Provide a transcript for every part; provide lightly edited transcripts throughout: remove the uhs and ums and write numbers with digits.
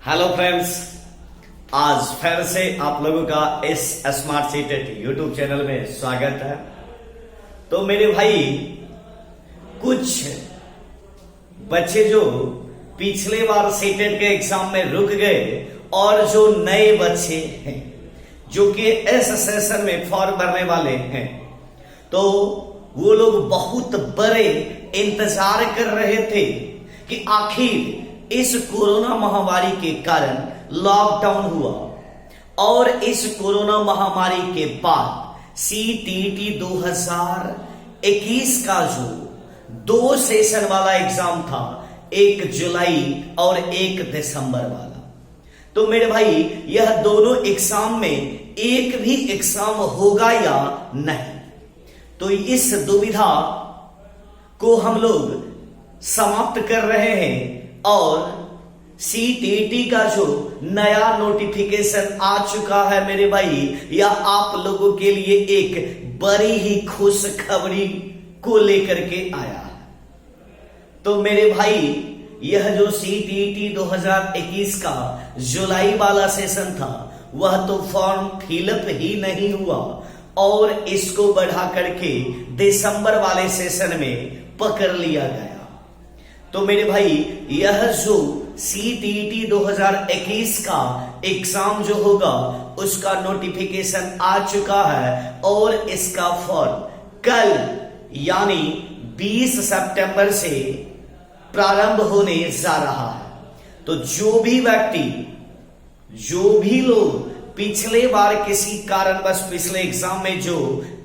Hello friends, आज फिर से आप लोगों का इस स्मार्ट सीटेट यूट्यूब चैनल में स्वागत है। तो मेरे भाई, कुछ बच्चे जो पिछले बार सीटेट के एग्जाम में रुक गए और जो नए बच्चे हैं जो कि इस सेशन में फॉर्म भरने वाले हैं, तो वो लोग बहुत बड़े इंतजार कर रहे थे कि आखिर इस कोरोना महामारी के कारण लॉकडाउन हुआ और इस कोरोना महामारी के बाद सीटीटी 2021 का जो 2 सेशन वाला एग्जाम था, 1 जुलाई और 1 दिसंबर वाला, तो मेरे भाई यह दोनों एग्जाम में एक भी एग्जाम होगा या नहीं, तो इस दुविधा को हम लोग समाप्त कर रहे हैं और सीटीटी का जो नया नोटिफिकेशन आ चुका है मेरे भाई, यह आप लोगों के लिए एक बड़ी ही खुशखबरी को लेकर के आया है। तो मेरे भाई, यह जो सीटीटी 2021 का जुलाई वाला सेशन था, वह तो फॉर्म फिलअप ही नहीं हुआ और इसको बढ़ा करके दिसंबर वाले सेशन में पकड़ लिया गया। तो मेरे भाई, यह जो सीटीटी 2021 का एग्जाम जो होगा उसका नोटिफिकेशन आ चुका है और इसका फॉर्म कल यानी 20 सितंबर से प्रारंभ होने जा रहा है। तो जो भी व्यक्ति, जो भी लोग पिछले बार किसी कारणवश पिछले एग्जाम में जो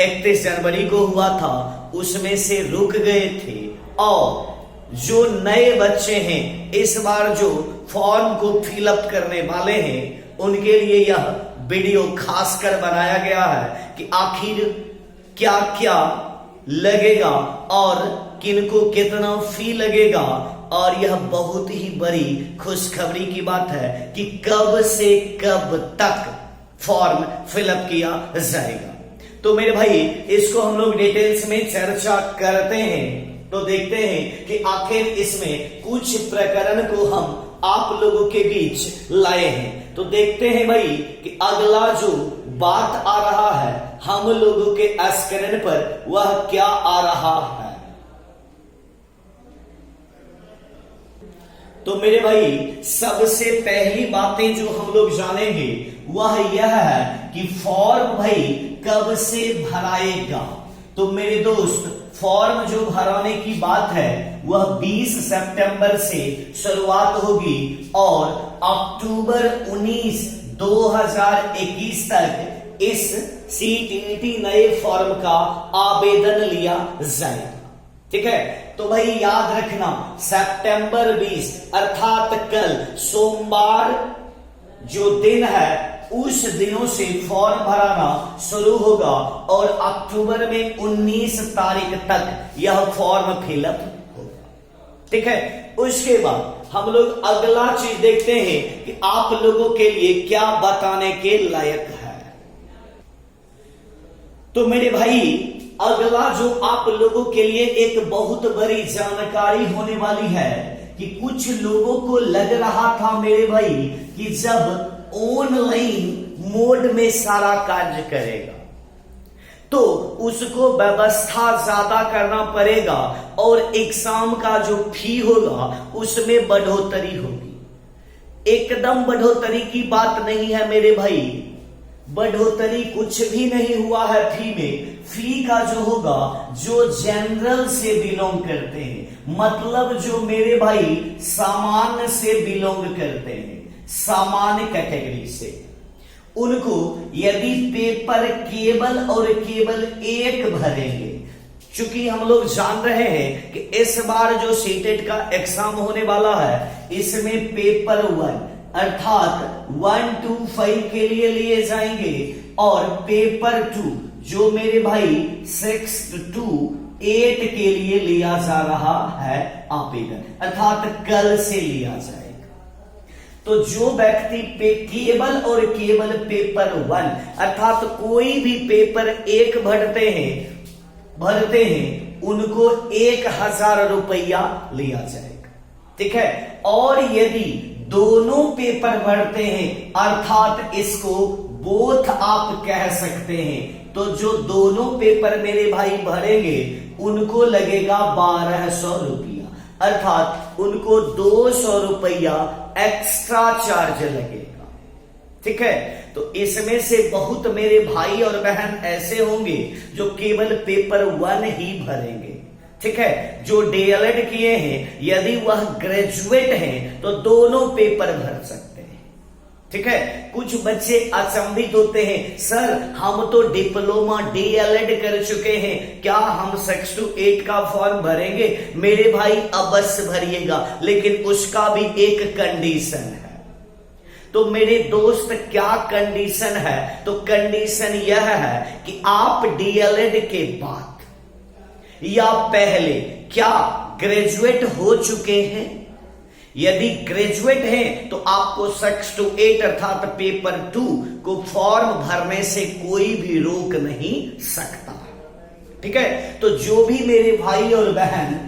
31 जनवरी को हुआ था उसमें से रुक गए थे और जो नए बच्चे हैं इस बार जो फॉर्म को फिलअप करने वाले हैं, उनके लिए यह वीडियो खास कर बनाया गया है कि आखिर क्या क्या लगेगा और किनको कितना फी लगेगा। और यह बहुत ही बड़ी खुशखबरी की बात है कि कब से कब तक फॉर्म फिलअप किया जाएगा। तो मेरे भाई, इसको हम लोग डिटेल्स में चर्चा करते हैं। तो देखते हैं कि आखिर इसमें कुछ प्रकरण को हम आप लोगों के बीच लाए हैं। तो देखते हैं भाई कि अगला जो बात आ रहा है हम लोगों के स्क्रीन पर, वह क्या आ रहा है। तो मेरे भाई, सबसे पहली बातें जो हम लोग जानेंगे वह यह है कि फॉर्म भाई कब से भराएगा। तो मेरे दोस्त, फॉर्म जो भराने की बात है वह 20 सितंबर से शुरुआत होगी और अक्टूबर 19, 2021 तक इस सीटीटी नए फॉर्म का आवेदन लिया जाएगा। ठीक है, तो भाई याद रखना, सितंबर 20 अर्थात कल सोमवार जो दिन है उस दिनों से फॉर्म भराना शुरू होगा और अक्टूबर में 19 तारीख तक यह फॉर्म फिलअप होगा। ठीक है, उसके बाद हम लोग अगला चीज देखते हैं कि आप लोगों के लिए क्या बताने के लायक है। तो मेरे भाई, अगला जो आप लोगों के लिए एक बहुत बड़ी जानकारी होने वाली है कि कुछ लोगों को लग रहा था मेरे भाई कि जब ऑनलाइन मोड में सारा कार्य करेगा तो उसको व्यवस्था ज्यादा करना पड़ेगा और एग्जाम का जो फी होगा उसमें बढ़ोतरी होगी। एकदम बढ़ोतरी की बात नहीं है मेरे भाई, बढ़ोतरी कुछ भी नहीं हुआ है फी में। फी का जो होगा, जो जनरल से बिलोंग करते हैं, मतलब जो मेरे भाई सामान्य से बिलोंग करते हैं, सामान्य कैटेगरी से, उनको यदि पेपर केवल और केवल एक भरेंगे, चूंकि हम लोग जान रहे हैं कि इस बार जो सीटेट का एग्जाम होने वाला है इसमें पेपर 1 अर्थात 1 to 5 के लिए जाएंगे और पेपर 2 जो मेरे भाई 6 to 8 के लिए लिया जा रहा है आवेदन, अर्थात कल से लिया जाएगा। तो जो व्यक्ति केवल और केवल पेपर 1 अर्थात कोई भी पेपर 1 भरते हैं उनको 1000 रुपया लिया जाएगा। ठीक है, और यदि दोनों पेपर भरते हैं, अर्थात इसको बोथ आप कह सकते हैं। तो जो दोनों पेपर मेरे भाई भरेंगे उनको लगेगा 1200 रुपया, अर्थात उनको 200 रुपया एक्स्ट्रा चार्ज लगेगा। ठीक है, तो इसमें से बहुत मेरे भाई और बहन ऐसे होंगे जो केवल पेपर 1 ही भरेंगे। ठीक है, जो डीएलएड किए हैं यदि वह ग्रेजुएट हैं तो दोनों पेपर भर सकते हैं। ठीक है, कुछ बच्चे अचंभित होते हैं, सर हम तो डिप्लोमा डीएलएड कर चुके हैं, क्या हम 6 to 8 का फॉर्म भरेंगे? मेरे भाई अवश्य भरिएगा, लेकिन उसका भी एक कंडीशन है। तो मेरे दोस्त क्या कंडीशन है? तो कंडीशन यह है कि आप डीएलएड के बाद या पहले क्या ग्रेजुएट हो चुके हैं? यदि ग्रेजुएट हैं तो आपको 6 to 8 अर्थात पेपर 2 को फॉर्म भरने से कोई भी रोक नहीं सकता। ठीक है, तो जो भी मेरे भाई और बहन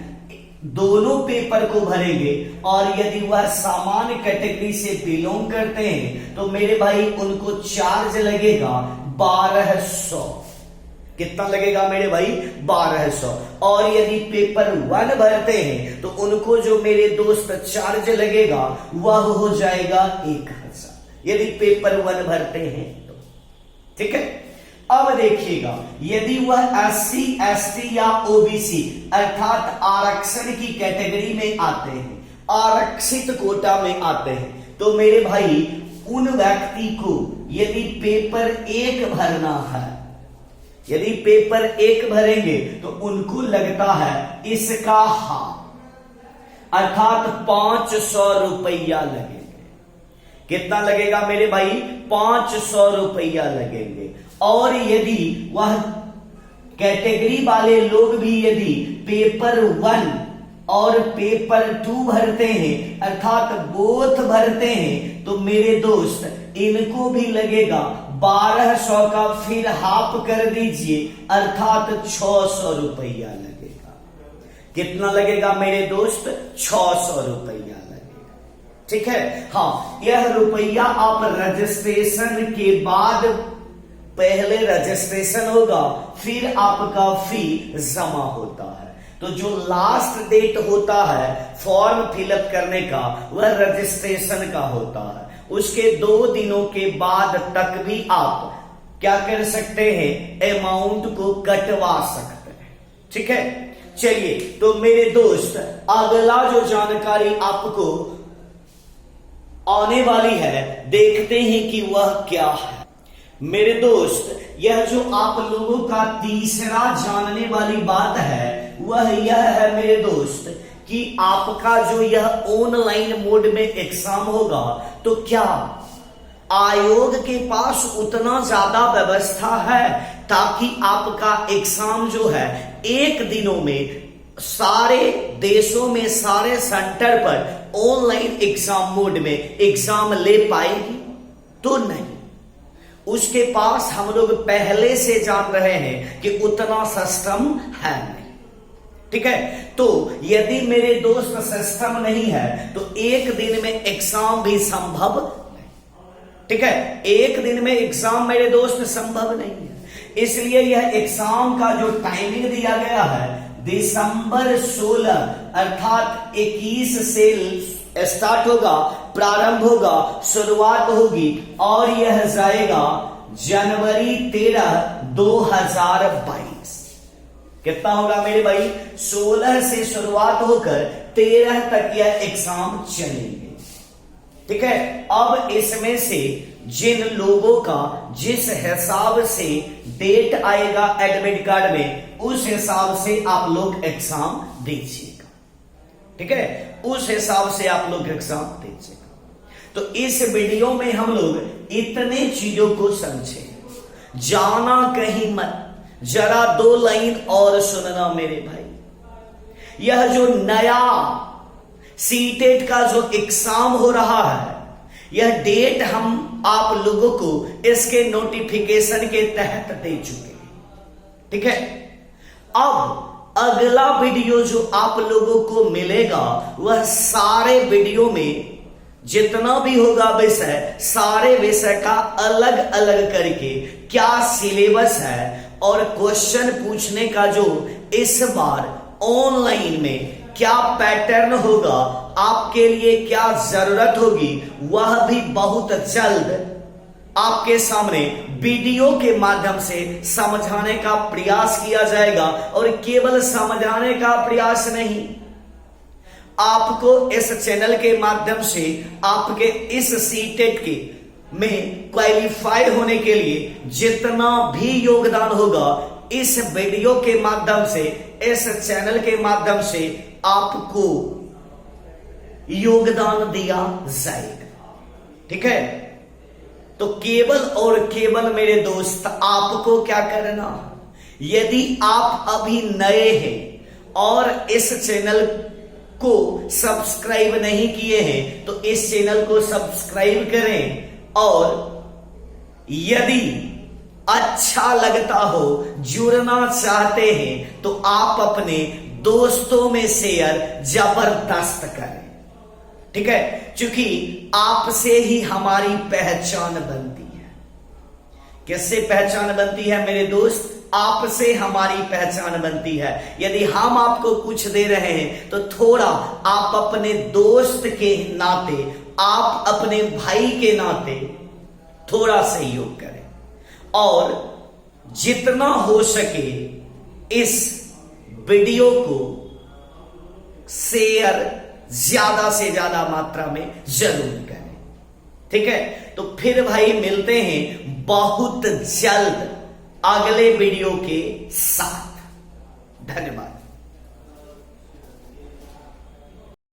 दोनों पेपर को भरेंगे और यदि वह सामान्य कैटेगरी से बिलोंग करते हैं तो मेरे भाई उनको चार्ज लगेगा 1200। कितना लगेगा मेरे भाई? 1200। और यदि पेपर 1 भरते हैं तो उनको जो मेरे दोस्त चार्ज लगेगा वह हो जाएगा 1000 यदि पेपर 1 भरते हैं तो। ठीक है, अब देखिएगा यदि वह SC ST या OBC अर्थात आरक्षण की कैटेगरी में आते हैं, आरक्षित कोटा में आते हैं, तो मेरे भाई उन व्यक्ति को यदि पेपर 1 भरना है, यदि पेपर 1 भरेंगे तो उनको लगता है इसका हाफ अर्थात 500 रुपया लगेंगे। कितना लगेगा मेरे भाई? 500 रुपया लगेंगे। और यदि वह कैटेगरी वाले लोग भी यदि पेपर 1 और पेपर 2 भरते हैं अर्थात बोथ भरते हैं तो मेरे दोस्त इनको भी लगेगा 1200 का फिर हाफ कर दीजिए अर्थात 600 रुपया लगेगा। कितना लगेगा मेरे दोस्त? 600 रुपया लगेगा। ठीक है, हाँ, यह रुपया आप रजिस्ट्रेशन के बाद, पहले रजिस्ट्रेशन होगा फिर आपका फी जमा होता है। तो जो लास्ट डेट होता है फॉर्म फिलअप करने का वह रजिस्ट्रेशन का होता है। उसके 2 दिनों के बाद तक भी आप क्या कर सकते हैं? अमाउंट को कटवा सकते हैं। ठीक है, चलिए तो मेरे दोस्त अगला जो जानकारी आपको आने वाली है देखते हैं कि वह क्या है। मेरे दोस्त यह जो आप लोगों का तीसरा जानने वाली बात है वह यह है मेरे दोस्त कि आपका जो यह ऑनलाइन मोड में एग्जाम होगा तो क्या आयोग के पास उतना ज्यादा व्यवस्था है ताकि आपका एग्जाम जो है 1 दिनों में सारे देशों में सारे सेंटर पर ऑनलाइन एग्जाम मोड में एग्जाम ले पाएगी? तो नहीं, उसके पास हम लोग पहले से जान रहे हैं कि उतना सिस्टम है नहीं। ठीक है, तो यदि मेरे दोस्त सिस्टम नहीं है तो 1 दिन में एग्जाम भी संभव नहीं। ठीक है, 1 दिन में एग्जाम मेरे दोस्त संभव नहीं है। इसलिए यह एग्जाम का जो टाइमिंग दिया गया है दिसंबर 16 अर्थात 21 से स्टार्ट होगा, प्रारंभ होगा, शुरुआत होगी और यह जाएगा जनवरी 13, 2022। कितना होगा मेरे भाई? 16 से शुरुआत होकर 13 तक यह एग्जाम चलेंगे। ठीक है, अब इसमें से जिन लोगों का जिस हिसाब से डेट आएगा एडमिट कार्ड में उस हिसाब से आप लोग एग्जाम दीजिएगा। ठीक है, उस हिसाब से आप लोग एग्जाम दीजिएगा। तो इस वीडियो में हम लोग इतने चीजों को समझे, जाना कहीं मत, जरा 2 लाइन और सुनना मेरे भाई। यह जो नया सीटेट का जो एग्जाम हो रहा है यह डेट हम आप लोगों को इसके नोटिफिकेशन के तहत दे चुके हैं। ठीक है, अब अगला वीडियो जो आप लोगों को मिलेगा वह सारे वीडियो में जितना भी होगा विषय, सारे विषय का अलग अलग करके क्या सिलेबस है और क्वेश्चन पूछने का जो इस बार ऑनलाइन में क्या पैटर्न होगा, आपके लिए क्या जरूरत होगी, वह भी बहुत जल्द आपके सामने वीडियो के माध्यम से समझाने का प्रयास किया जाएगा। और केवल समझाने का प्रयास नहीं, आपको इस चैनल के माध्यम से आपके इस सीटेट के में क्वालिफाई होने के लिए जितना भी योगदान होगा, इस वीडियो के माध्यम से, इस चैनल के माध्यम से आपको योगदान दिया जाएगा। ठीक है, तो केवल और केवल मेरे दोस्त आपको क्या करना, यदि आप अभी नए हैं और इस चैनल को सब्सक्राइब नहीं किए हैं तो इस चैनल को सब्सक्राइब करें, और यदि अच्छा लगता हो, जुड़ना चाहते हैं तो आप अपने दोस्तों में शेयर जबरदस्त करें। ठीक है, क्योंकि आपसे ही हमारी पहचान बनती है। किससे पहचान बनती है मेरे दोस्त? आपसे हमारी पहचान बनती है। यदि हम आपको कुछ दे रहे हैं तो थोड़ा आप अपने दोस्त के नाते, आप अपने भाई के नाते थोड़ा सहयोग करें, और जितना हो सके इस वीडियो को शेयर ज्यादा से ज्यादा मात्रा में जरूर करें। ठीक है, तो फिर भाई मिलते हैं बहुत जल्द अगले वीडियो के साथ। धन्यवाद।